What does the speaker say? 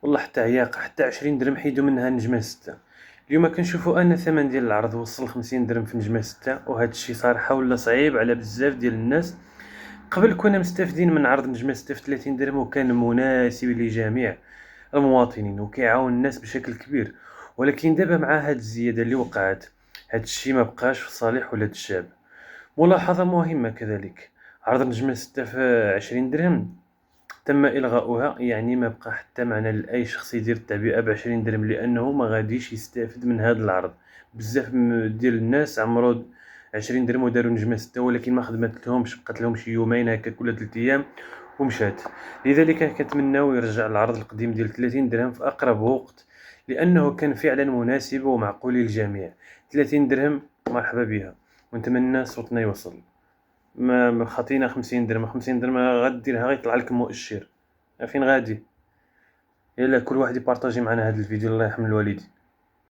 والله حتى عياقة، حتى 20 درهم حيدوا منها نجمة 6. اليوم كنشوفوا ان الثمن ديال العرض وصل 50 درهم في نجمة 6، وهذا الشيء صراحة ولا صعيب على بزاف ديال الناس. قبل كنا مستافدين من عرض نجمة 6 في 30 درهم، وكان مناسب لجميع المواطنين وكيعاون الناس بشكل كبير. ولكن دابا مع هاد الزيادة اللي وقعت، هاد الشيء ما بقاش في صالح ولاد الشعب. ملاحظة مهمة كذلك، عرض نجمة 6 في 20 درهم تم إلغاؤها، يعني ما بقى حتى معنى لأي شخص يدير التعبئة ب20 درهم، لأنه ما غاديش يستافد من هذا العرض. بزاف ديال الناس عمرو 20 درهم وداروا نجمة 6، ولكن ما خدمت لهمش، بقات لهم شي يومين هكا ولا 3 أيام ومشات. لذلك كنتمناو يرجع العرض القديم ديال 30 درهم في أقرب وقت، لأنه كان فعلا مناسب ومعقول للجميع. 30 درهم مرحبا بها، ونتمنى صوتنا يوصل. ما خاطينا 50 درهم، 50 درهم غديرها غيطلع لك مؤشر. فين غادي؟ يلا كل واحد يبارطاجي معنا هذا الفيديو، الله يرحم الوالدين.